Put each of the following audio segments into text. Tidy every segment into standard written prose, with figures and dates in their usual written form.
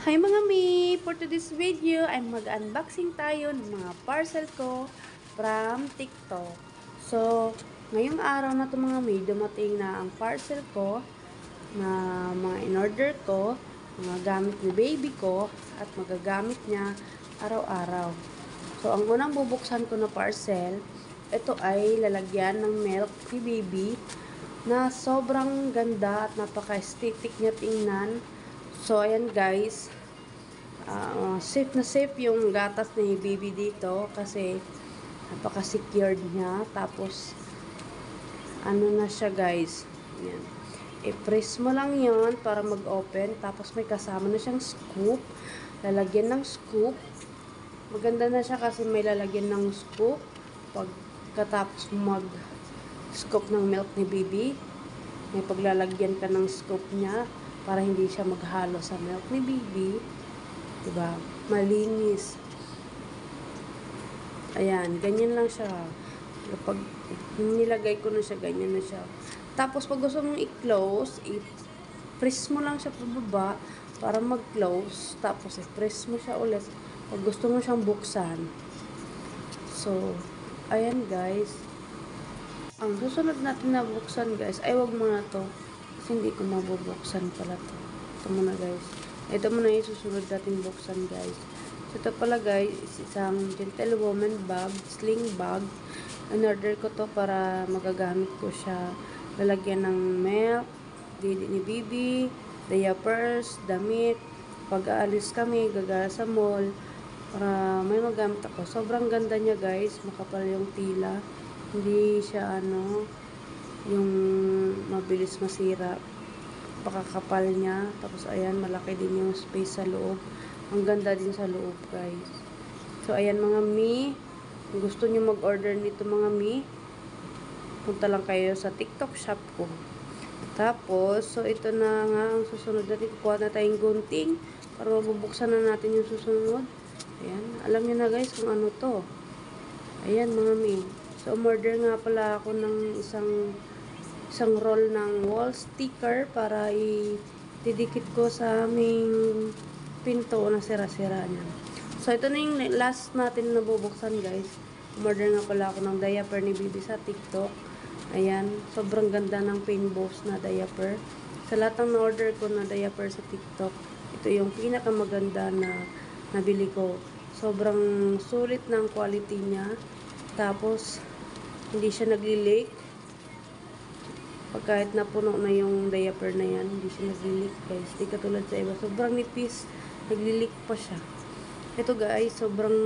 Hi mga mi! For today's video ay mag-unboxing tayo ng mga parcel ko from TikTok. So, ngayong araw na ito mga mi, dumating na ang parcel ko na mga in-order ko, mga gamit ni baby ko at magagamit niya araw-araw. So, ang unang bubuksan ko na parcel, ito ay lalagyan ng milk ni baby na sobrang ganda at napaka-aesthetic niya tingnan. So, ayan guys, safe na safe yung gatas ni baby dito kasi napaka-secured niya. Tapos, ano na siya guys, ayan. I-press mo lang yon para mag-open. Tapos, may kasama na siyang scoop. Lalagyan ng scoop. Maganda na siya kasi may lalagyan ng scoop. Pagkatapos mag-scoop ng milk ni baby, may paglalagyan ka ng scoop niya para hindi siya maghalo sa milk ni baby. Diba? Malinis. Ayan, ganyan lang siya. Kapag nilagay ko na siya, ganyan na siya. Tapos, pag gusto mong i-close, i-press mo lang siya pababa para mag-close. Tapos, i-press mo siya ulit pag gusto mo siyang buksan. So, ayan guys. Ang susunod natin na buksan guys, ay wag mo na to. Kasi hindi ko mabubuksan pala to. Ito muna guys. Ito muna yung susunod natin buksan guys. So, ito pala guys, isang gentlewoman bag, sling bag. In-order ko to para magagamit ko siya. Lalagyan ng milk, didi ni baby, diapers, damit. Pag aalis kami, gagala sa mall, para may magamit ako. Sobrang ganda niya guys, makapal yung tila. Hindi siya yung mabilis masira. Pakakapal niya. Tapos ayan, malaki din yung space sa loob. Ang ganda din sa loob guys. So ayan mga mi, kung gusto niyo mag-order nito mga mi, punta lang kayo sa TikTok shop ko. Tapos, so ito na nga ang susunod natin. Kukuha na tayong gunting para mabubuksan na natin yung susunod. Ayan, alam niyo na guys kung ano to. Ayan mga mi. So, umorder nga pala ako ng isang roll ng wall sticker para i-didikit ko sa aming pinto na sira-sira niya. So, ito na yung last natin na bubuksan guys. Umorder nga pala ako ng diaper ni baby sa TikTok. Ayan, sobrang ganda ng Painbows na diaper. Sa lahat ng na-order ko na diaper sa TikTok, ito yung pinakamaganda na nabili ko. Sobrang sulit ng quality niya. Tapos, hindi siya nagli-leak. Pag kahit napuno na yung diaper na yan, hindi siya nagli-leak guys. Di katulad sa iba. Sobrang nipis. Nagli-leak pa siya. Ito guys, sobrang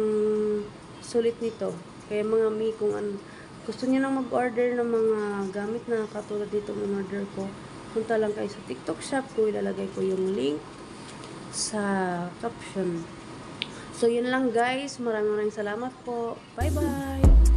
sulit nito. Kaya mga mi, kung gusto niyo nang mag-order ng mga gamit na katulad dito ng order ko, punta lang kayo sa TikTok shop ko. Ilalagay ko yung link sa caption. So, yun lang guys. Maraming salamat po. Bye-bye!